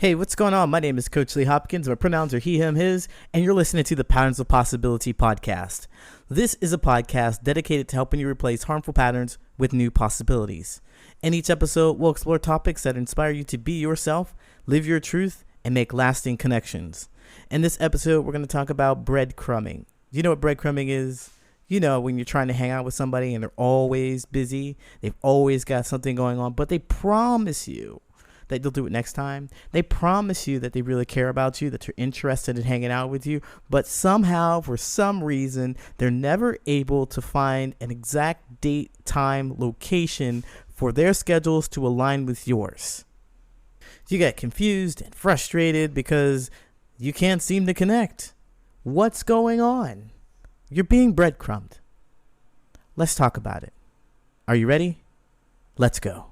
Hey, what's going on? My name is Coach Lee Hopkins. My pronouns are he, him, his, and you're listening to the Patterns of Possibility podcast. This is a podcast dedicated to helping you replace harmful patterns with new possibilities. In each episode, we'll explore topics that inspire you to be yourself, live your truth, and make lasting connections. In this episode, we're going to talk about breadcrumbing. You know what breadcrumbing is? You know, when you're trying to hang out with somebody and they're always busy, they've always got something going on, but they promise you that they'll do it next time. They promise you that they really care about you, that you're interested in hanging out with you, but somehow, for some reason, they're never able to find an exact date, time, location for their schedules to align with yours. You get confused and frustrated because you can't seem to connect. What's going on? You're being breadcrumbed. Let's talk about it. Are you ready? Let's go.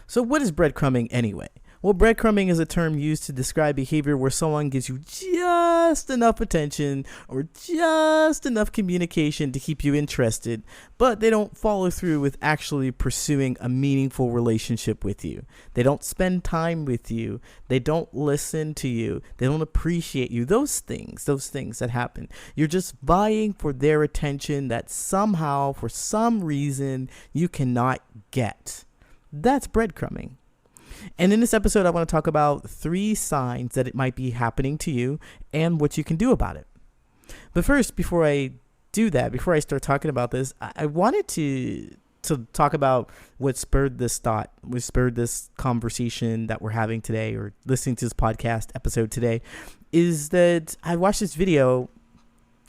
So what is breadcrumbing anyway? Well, breadcrumbing is a term used to describe behavior where someone gives you just enough attention or just enough communication to keep you interested, but they don't follow through with actually pursuing a meaningful relationship with you. They don't spend time with you. They don't listen to you. They don't appreciate you. Those things that happen. You're just vying for their attention that somehow, for some reason, you cannot get. That's breadcrumbing. And in this episode, I want to talk about 3 signs that it might be happening to you and what you can do about it. But first, before I do that, before I start talking about this, I wanted to talk about what spurred this thought, what spurred this conversation that we're having today, or listening to this podcast episode today, is that I watched this video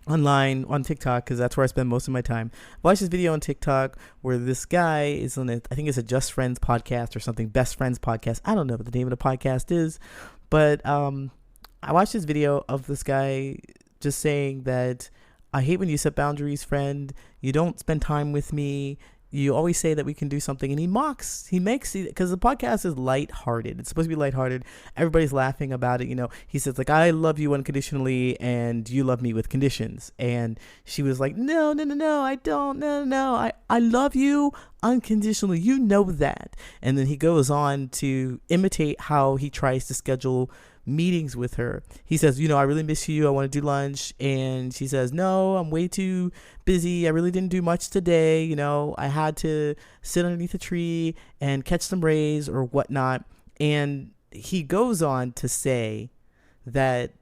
online on TikTok, because that's where I spend most of my time. I watched this video on TikTok where this guy is on I think it's a Just Friends podcast or something, Best Friends podcast. I don't know what the name of the podcast is, but I watched this video of this guy just saying that I hate when you set boundaries, friend. You don't spend time with me. You always say that we can do something, and he makes it, because the podcast is lighthearted. It's supposed to be lighthearted. Everybody's laughing about it. You know, he says like, I love you unconditionally and you love me with conditions. And she was like, no, I don't. No. I love you unconditionally. You know that. And then he goes on to imitate how he tries to schedule meetings with her. He says, I really miss you. I want to do lunch. And she says, no, I'm way too busy. I really didn't do much today. I had to sit underneath a tree and catch some rays or whatnot. And he goes on to say that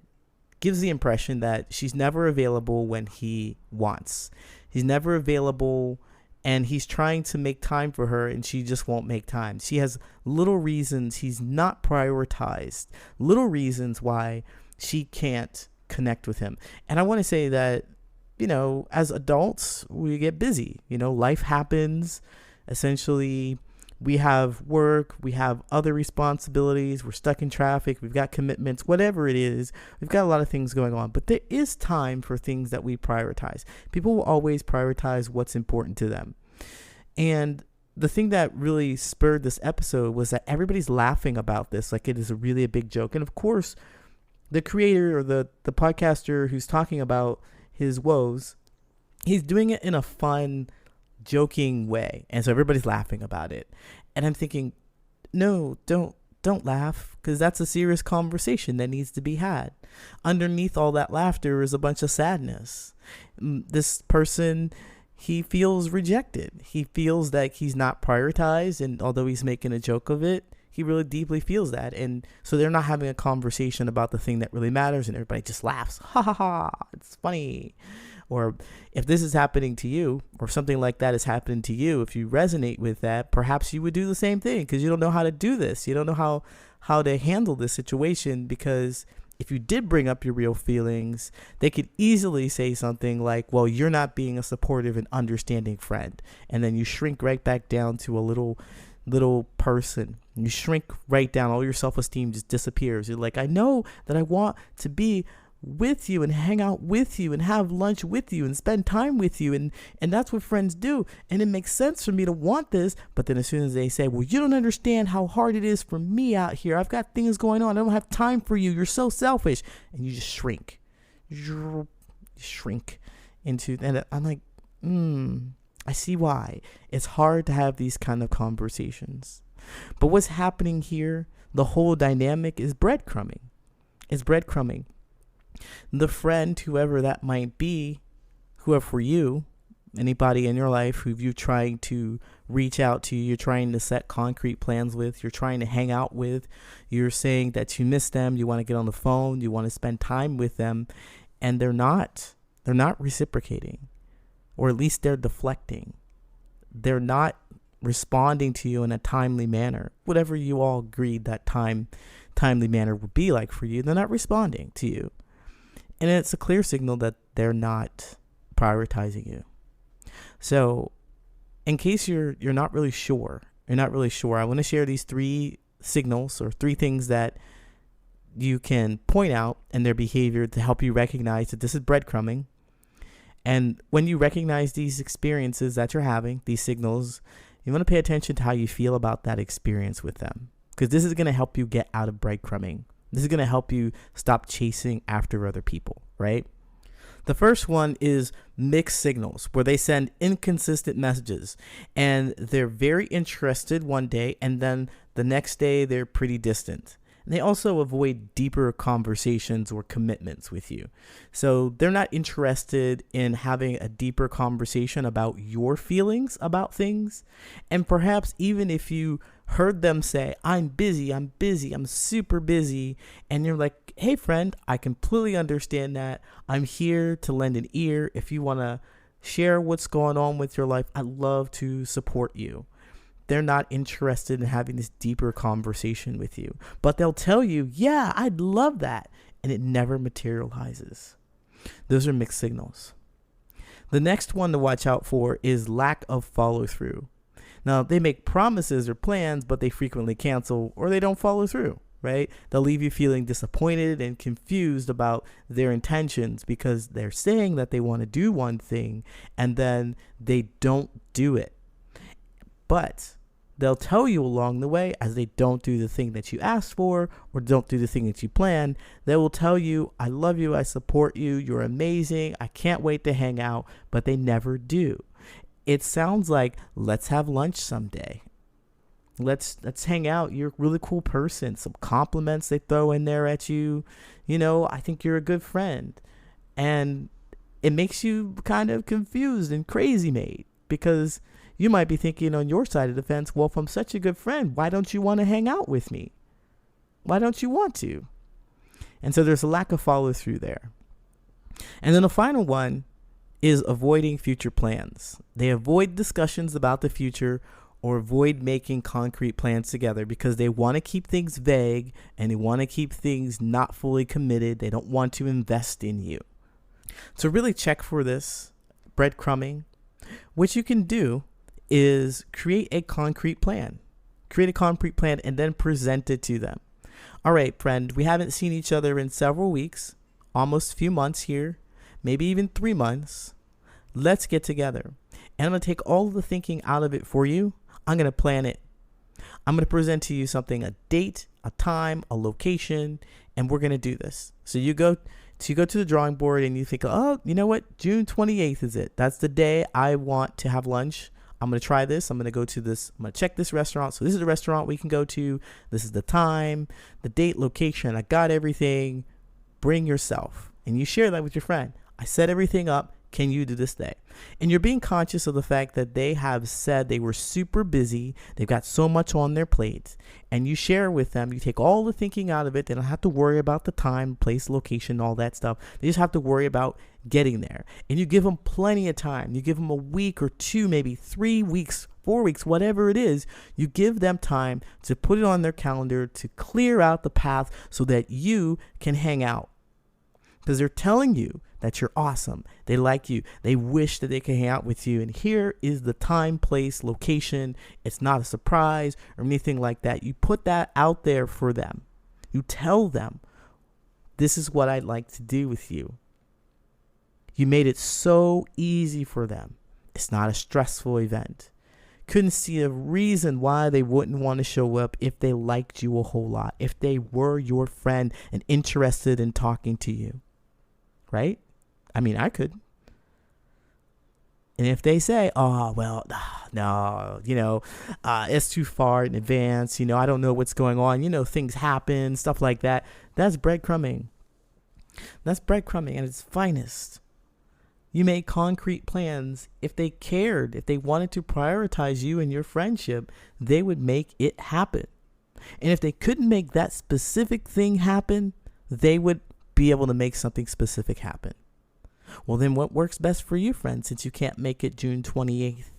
gives the impression that she's never available when he wants. He's never available, and he's trying to make time for her, and she just won't make time. She has little reasons he's not prioritized, little reasons why she can't connect with him. And I want to say that, as adults, we get busy. Life happens. Essentially, we have work, we have other responsibilities, we're stuck in traffic, we've got commitments, whatever it is. We've got a lot of things going on, but there is time for things that we prioritize. People will always prioritize what's important to them. And the thing that really spurred this episode was that everybody's laughing about this like it is really a big joke. And of course, the creator or the podcaster who's talking about his woes, he's doing it in a fun, joking way, and so everybody's laughing about it. And I'm thinking, no, don't laugh, because that's a serious conversation that needs to be had. Underneath all that laughter is a bunch of sadness. This person, he feels rejected. He feels that he's not prioritized, and although he's making a joke of it, he really deeply feels that. And so they're not having a conversation about the thing that really matters, and everybody just laughs. Ha ha ha, it's funny. Or if this is happening to you, or something like that is happening to you, if you resonate with that, perhaps you would do the same thing, because you don't know how to do this. You don't know how to handle this situation, because if you did bring up your real feelings, they could easily say something like, well, you're not being a supportive and understanding friend. And then you shrink right back down to a little person. You shrink right down. All your self-esteem just disappears. You're like, I know that I want to be with you and hang out with you and have lunch with you and spend time with you. And that's what friends do. And it makes sense for me to want this. But then as soon as they say, well, you don't understand how hard it is for me out here. I've got things going on. I don't have time for you. You're so selfish. And you just shrink. You shrink into, and I'm like, I see why. It's hard to have these kind of conversations. But what's happening here, the whole dynamic is breadcrumbing. It's breadcrumbing. The friend, whoever that might be, whoever for you, anybody in your life who you're trying to reach out to, you're trying to set concrete plans with, you're trying to hang out with, you're saying that you miss them, you want to get on the phone, you want to spend time with them, and they're not reciprocating, or at least they're deflecting. They're not responding to you in a timely manner, whatever you all agreed that timely manner would be like for you. They're not responding to you, and it's a clear signal that they're not prioritizing you. So in case you're not really sure, I want to share these 3 signals, or 3 things that you can point out in their behavior to help you recognize that this is breadcrumbing. And when you recognize these experiences that you're having, these signals, you want to pay attention to how you feel about that experience with them, because this is going to help you get out of breadcrumbing. This is going to help you stop chasing after other people, right? The first one is mixed signals, where they send inconsistent messages, and they're very interested one day, and then the next day they're pretty distant. And they also avoid deeper conversations or commitments with you. So they're not interested in having a deeper conversation about your feelings about things. And perhaps even if you heard them say, I'm busy, I'm super busy, and you're like, hey friend, I completely understand that. I'm here to lend an ear. If you want to share what's going on with your life, I'd love to support you. They're not interested in having this deeper conversation with you, but they'll tell you, yeah, I'd love that. And it never materializes. Those are mixed signals. The next one to watch out for is lack of follow through. Now, they make promises or plans, but they frequently cancel, or they don't follow through, right? They'll leave you feeling disappointed and confused about their intentions, because they're saying that they want to do one thing and then they don't do it. But they'll tell you along the way, as they don't do the thing that you asked for or don't do the thing that you planned, they will tell you, I love you, I support you, you're amazing, I can't wait to hang out, but they never do. It sounds like, let's have lunch someday. Let's hang out. You're a really cool person. Some compliments they throw in there at you. You know, I think you're a good friend. And it makes you kind of confused and crazy made, because you might be thinking on your side of the fence, well, if I'm such a good friend, why don't you want to hang out with me? Why don't you want to? And so there's a lack of follow through there. And then the final one is avoiding future plans. They avoid discussions about the future, or avoid making concrete plans together, because they want to keep things vague and they want to keep things not fully committed. They don't want to invest in you. So really check for this breadcrumbing. What you can do is create a concrete plan and then present it to them. All right, friend, we haven't seen each other in several weeks, almost a few months here, maybe even 3 months. Let's get together. And I'm going to take all of the thinking out of it for you. I'm going to plan it. I'm going to present to you something, a date, a time, a location, and we're going to do this. So you go to the drawing board and you think, oh, you know what? June 28th is it. That's the day I want to have lunch. I'm going to try this. I'm going to go to this. I'm going to check this restaurant. So this is the restaurant we can go to. This is the time, the date, location. I got everything. Bring yourself. And you share that with your friend. I set everything up. Can you do this day? And you're being conscious of the fact that they have said they were super busy. They've got so much on their plate. And you share with them. You take all the thinking out of it. They don't have to worry about the time, place, location, all that stuff. They just have to worry about getting there. And you give them plenty of time. You give them a week or 2, maybe 3 weeks, 4 weeks, whatever it is. You give them time to put it on their calendar, to clear out the path so that you can hang out. Because they're telling you that you're awesome. They like you. They wish that they could hang out with you. And here is the time, place, location. It's not a surprise or anything like that. You put that out there for them. You tell them this is what I'd like to do with you. You made it so easy for them. It's not a stressful event. Couldn't see a reason why they wouldn't want to show up if they liked you a whole lot, if they were your friend and interested in talking to you. Right? I mean, I could. And if they say, oh, well, no, it's too far in advance. I don't know what's going on. Things happen, stuff like that. That's breadcrumbing. That's breadcrumbing at its finest. You made concrete plans. If they cared, if they wanted to prioritize you and your friendship, they would make it happen. And if they couldn't make that specific thing happen, they would be able to make something specific happen. Well, then what works best for you, friend, since you can't make it June 28th?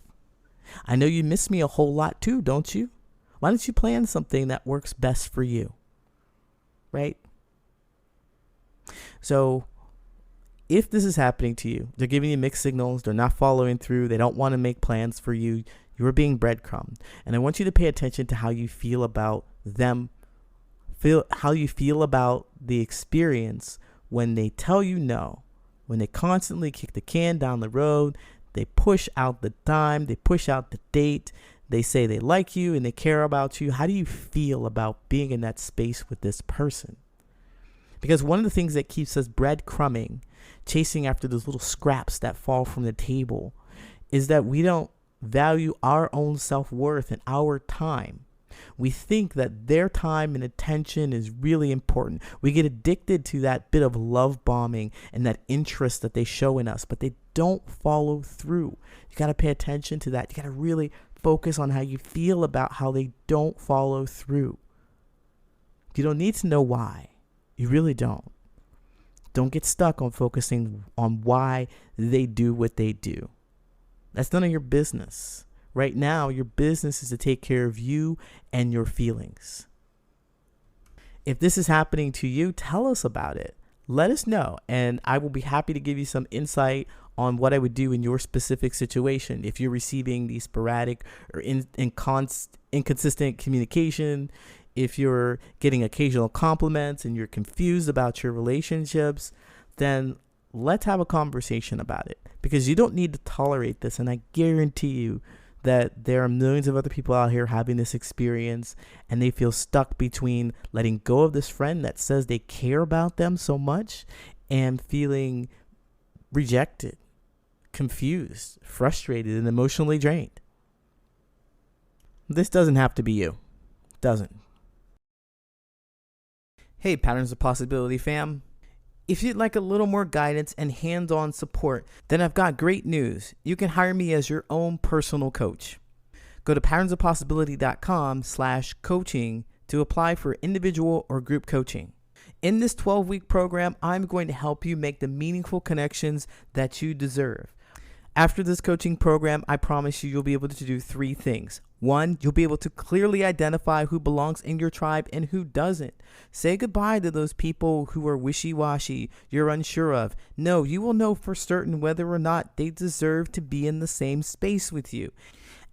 I know you miss me a whole lot too, don't you? Why don't you plan something that works best for you? Right? So, if this is happening to you, they're giving you mixed signals, they're not following through, they don't want to make plans for you, you're being breadcrumbed. And I want you to pay attention to how you feel about them, how you feel about the experience when they tell you no, when they constantly kick the can down the road, they push out the time, they push out the date, they say they like you and they care about you. How do you feel about being in that space with this person? Because one of the things that keeps us breadcrumbing, chasing after those little scraps that fall from the table, is that we don't value our own self-worth and our time. We think that their time and attention is really important. We get addicted to that bit of love bombing and that interest that they show in us, but they don't follow through. You got to pay attention to that. You got to really focus on how you feel about how they don't follow through. You don't need to know why. You really don't. Don't get stuck on focusing on why they do what they do. That's none of your business. Right now, your business is to take care of you and your feelings. If this is happening to you, tell us about it. Let us know, and I will be happy to give you some insight on what I would do in your specific situation. If you're receiving these sporadic or inconsistent communication, if you're getting occasional compliments and you're confused about your relationships, then let's have a conversation about it, because you don't need to tolerate this. And I guarantee you that there are millions of other people out here having this experience, and they feel stuck between letting go of this friend that says they care about them so much and feeling rejected, confused, frustrated, and emotionally drained. This doesn't have to be you. It doesn't. Hey, Patterns of Possibility fam. If you'd like a little more guidance and hands-on support, then I've got great news. You can hire me as your own personal coach. Go to patternsofpossibility.com/coaching to apply for individual or group coaching. In this 12-week program, I'm going to help you make the meaningful connections that you deserve. After this coaching program, I promise you'll be able to do 3 things. 1, you'll be able to clearly identify who belongs in your tribe and who doesn't. Say goodbye to those people who are wishy-washy, you're unsure of. No, you will know for certain whether or not they deserve to be in the same space with you.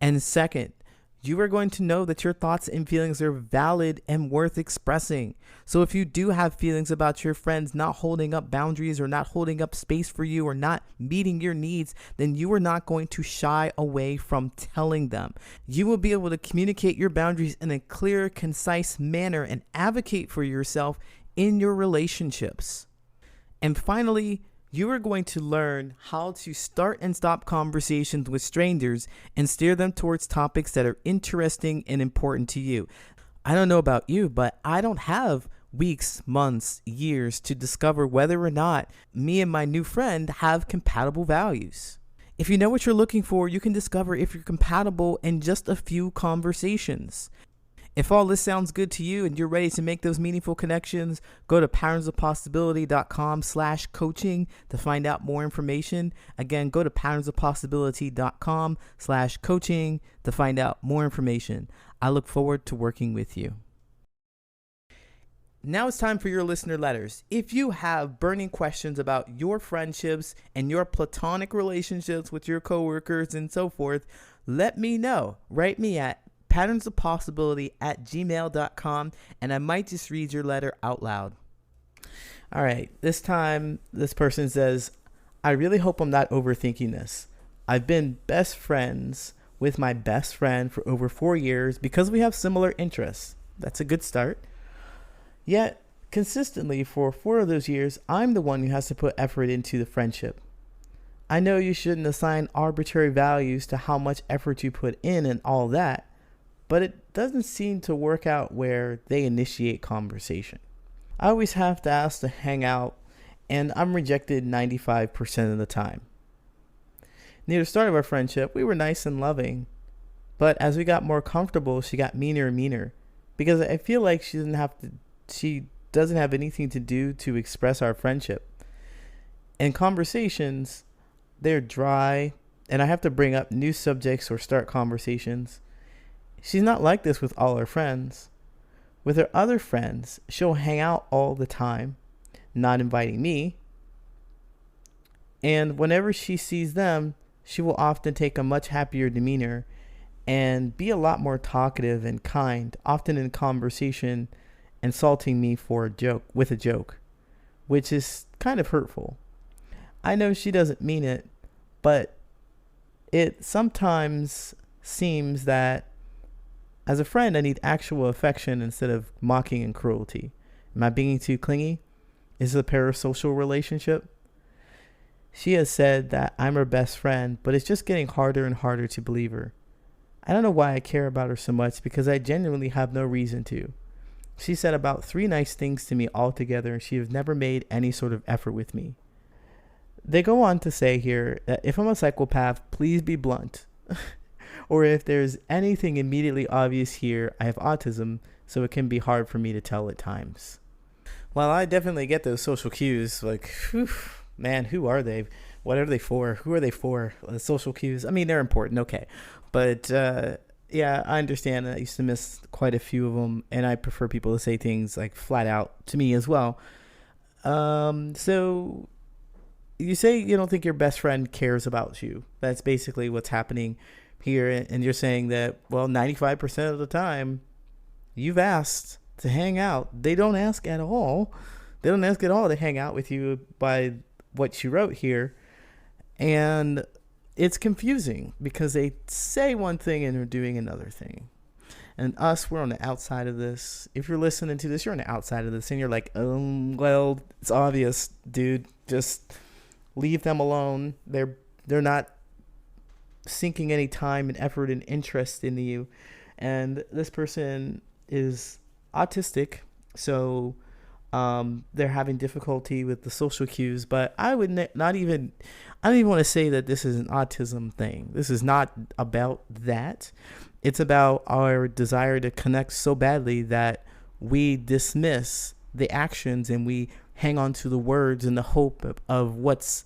And second, you are going to know that your thoughts and feelings are valid and worth expressing. So if you do have feelings about your friends not holding up boundaries or not holding up space for you or not meeting your needs, then you are not going to shy away from telling them. You will be able to communicate your boundaries in a clear, concise manner and advocate for yourself in your relationships. And finally, you are going to learn how to start and stop conversations with strangers and steer them towards topics that are interesting and important to you. I don't know about you, but I don't have weeks, months, years to discover whether or not me and my new friend have compatible values. If you know what you're looking for, you can discover if you're compatible in just a few conversations. If all this sounds good to you and you're ready to make those meaningful connections, go to patternsofpossibility.com/coaching to find out more information. Again, go to patternsofpossibility.com/coaching to find out more information. I look forward to working with you. Now it's time for your listener letters. If you have burning questions about your friendships and your platonic relationships with your coworkers and so forth, let me know. Write me at patternsofpossibility@gmail.com, and I might just read your letter out loud. All right, this time this person says, I really hope I'm not overthinking this. I've been best friends with my best friend for over 4 years because we have similar interests. That's a good start. Yet, consistently for 4 of those years, I'm the one who has to put effort into the friendship. I know you shouldn't assign arbitrary values to how much effort you put in and all that, but it doesn't seem to work out where they initiate conversation. I always have to ask to hang out, and I'm rejected 95% of the time. Near the start of our friendship, we were nice and loving, but as we got more comfortable, she got meaner and meaner because I feel like she doesn't have anything to do to express our friendship. And conversations, they're dry, and I have to bring up new subjects or start conversations. She's not like this with all her friends. With her other friends, she'll hang out all the time, not inviting me. And whenever she sees them, she will often take a much happier demeanor and be a lot more talkative and kind, often in conversation, insulting me for a joke, which is kind of hurtful. I know she doesn't mean it, but it sometimes seems that as a friend, I need actual affection instead of mocking and cruelty. Am I being too clingy? Is it a parasocial relationship? She has said that I'm her best friend, but it's just getting harder and harder to believe her. I don't know why I care about her so much because I genuinely have no reason to. She said about 3 nice things to me altogether, and she has never made any sort of effort with me. They go on to say here that if I'm a psychopath, please be blunt. Or if there's anything immediately obvious here, I have autism, so it can be hard for me to tell at times. Well, I definitely get those social cues. Like, whew, man, who are they? What are they for? Who are they for? Social cues. I mean, they're important, okay. But yeah, I understand. I used to miss quite a few of them, and I prefer people to say things like flat out to me as well. So you say you don't think your best friend cares about you. That's basically what's happening here, and you're saying that, well, 95% of the time you've asked to hang out. They don't ask at all. They don't ask at all to hang out with you by what you wrote here. And it's confusing because they say one thing and they're doing another thing. And us, we're on the outside of this. If you're listening to this, you're on the outside of this and you're like, well, it's obvious, dude. Just leave them alone. They're not sinking any time and effort and interest into you. And this person is autistic, so they're having difficulty with the social cues. But I don't even want to say that this is an autism thing. This is not about that. It's about our desire to connect so badly that we dismiss the actions and we hang on to the words in the hope of what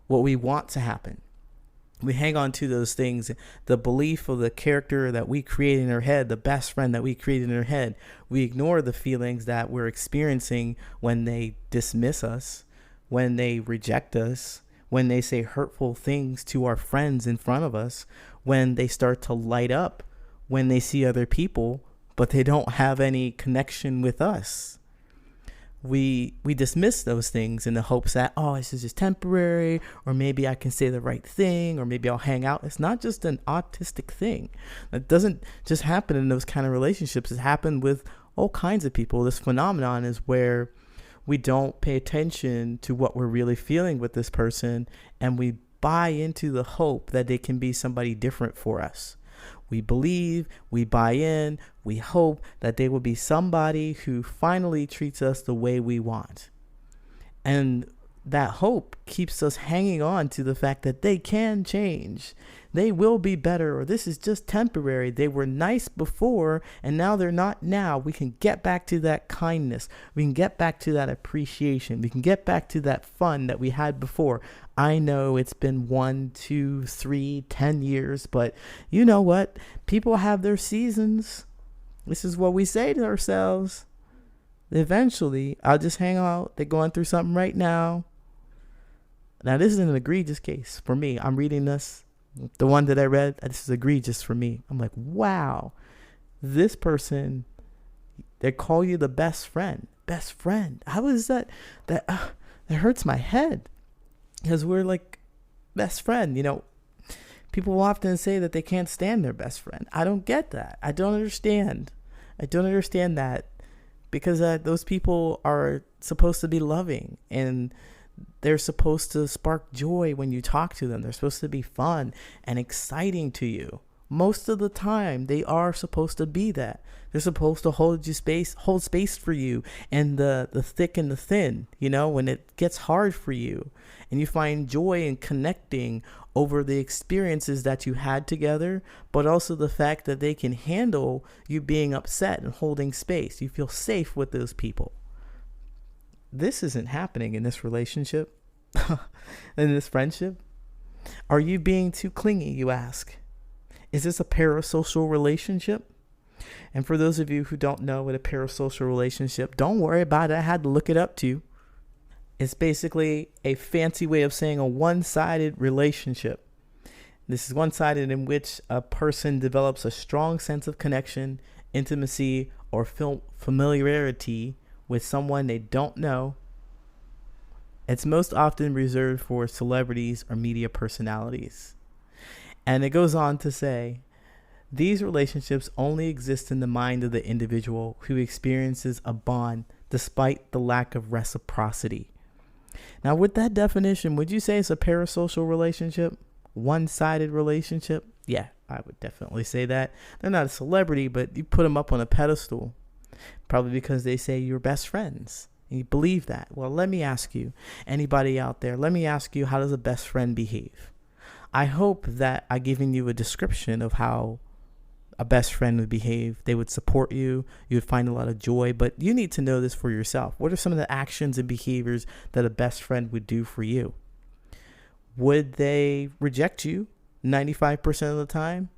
we want to happen. We hang on to those things, the belief of the character that we create in our head, the best friend that we create in our head. We ignore the feelings that we're experiencing when they dismiss us, when they reject us, when they say hurtful things to our friends in front of us, when they start to light up, when they see other people, but they don't have any connection with us. We dismiss those things in the hopes that, oh, this is just temporary, or maybe I can say the right thing, or maybe I'll hang out. It's not just an autistic thing. It doesn't just happen in those kind of relationships. It happened with all kinds of people. This phenomenon is where we don't pay attention to what we're really feeling with this person, and we buy into the hope that they can be somebody different for us. We believe, we buy in, we hope that they will be somebody who finally treats us the way we want. And that hope keeps us hanging on to the fact that they can change. They will be better, or this is just temporary. They were nice before, and now they're not now. We can get back to that kindness. We can get back to that appreciation. We can get back to that fun that we had before. I know it's been 1, 2, 3, 10 years, but you know what? People have their seasons. This is what we say to ourselves. Eventually, I'll just hang out. They're going through something right now. Now, this is an egregious case for me. I'm reading this. The one that I read, this is egregious for me. I'm like, wow, this person, they call you the best friend best friend. How is that? That hurts my head, because we're like best friend. People will often say that they can't stand their best friend. I don't get that. I don't understand that, because those people are supposed to be loving, and they're supposed to spark joy when you talk to them. They're supposed to be fun and exciting to you. Most of the time, they are supposed to be that. They're supposed to hold space for you, and the thick and the thin, when it gets hard for you and you find joy in connecting over the experiences that you had together, but also the fact that they can handle you being upset and holding space. You feel safe with those people. This isn't happening in this relationship, in this friendship. Are you being too clingy, you ask? Is this a parasocial relationship? And for those of you who don't know what a parasocial relationship, don't worry about it. I had to look it up too. It's basically a fancy way of saying a one-sided relationship. This is one-sided in which a person develops a strong sense of connection, intimacy, or familiarity with someone they don't know. It's most often reserved for celebrities or media personalities. And it goes on to say, these relationships only exist in the mind of the individual who experiences a bond despite the lack of reciprocity. Now, with that definition, would you say it's a parasocial relationship? One-sided relationship? Yeah, I would definitely say that. They're not a celebrity, but you put them up on a pedestal. Probably because they say you're best friends. And you believe that. Well, let me ask you, anybody out there, let me ask you, how does a best friend behave? I hope that I've given you a description of how a best friend would behave. They would support you. You would find a lot of joy, but you need to know this for yourself. What are some of the actions and behaviors that a best friend would do for you? Would they reject you 95% of the time?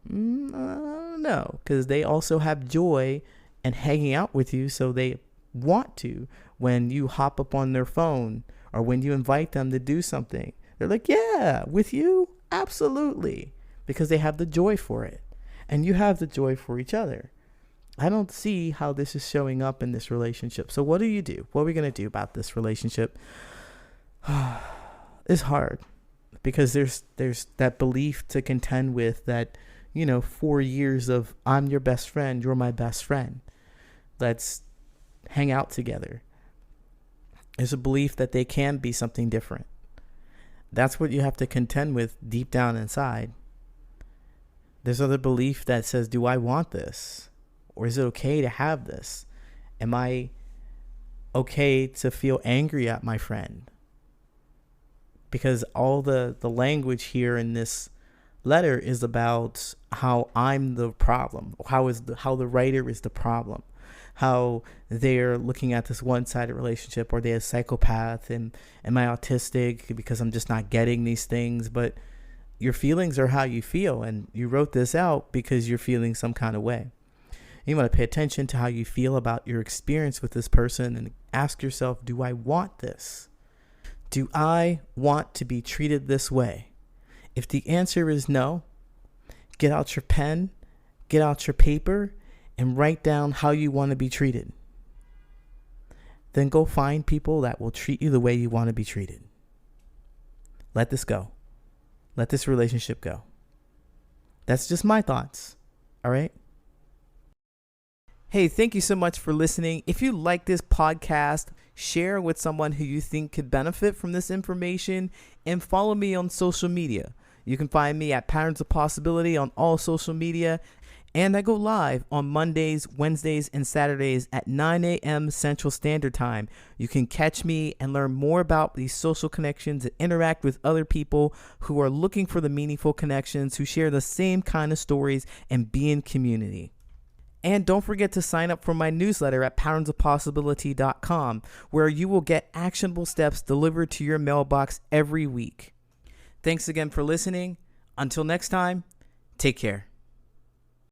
No, because they also have joy and hanging out with you, so they want to. When you hop up on their phone or when you invite them to do something, they're like, yeah, with you, absolutely, because they have the joy for it, and you have the joy for each other. I don't see how this is showing up in this relationship. So what do you do? What are we going to do about this relationship? It's hard, because there's that belief to contend with, that 4 years of I'm your best friend, you're my best friend, let's hang out together. There's a belief that they can be something different. That's what you have to contend with deep down inside. There's other belief that says, do I want this? Or is it okay to have this? Am I okay to feel angry at my friend? Because all the language here in this letter is about how I'm the problem, how the writer is the problem, how they're looking at this one-sided relationship, or they're a psychopath, and am I autistic because I'm just not getting these things? But your feelings are how you feel, and you wrote this out because you're feeling some kind of way. You want to pay attention to how you feel about your experience with this person and ask yourself, do I want this? Do I want to be treated this way? If the answer is no, get out your pen, get out your paper, and write down how you want to be treated. Then go find people that will treat you the way you want to be treated. Let this go. Let this relationship go. That's just my thoughts. All right? Hey, thank you so much for listening. If you like this podcast, share with someone who you think could benefit from this information, and follow me on social media. You can find me at Patterns of Possibility on all social media, and I go live on Mondays, Wednesdays, and Saturdays at 9 a.m. Central Standard Time. You can catch me and learn more about these social connections and interact with other people who are looking for the meaningful connections, who share the same kind of stories, and be in community. And don't forget to sign up for my newsletter at patternsofpossibility.com, where you will get actionable steps delivered to your mailbox every week. Thanks again for listening. Until next time, take care.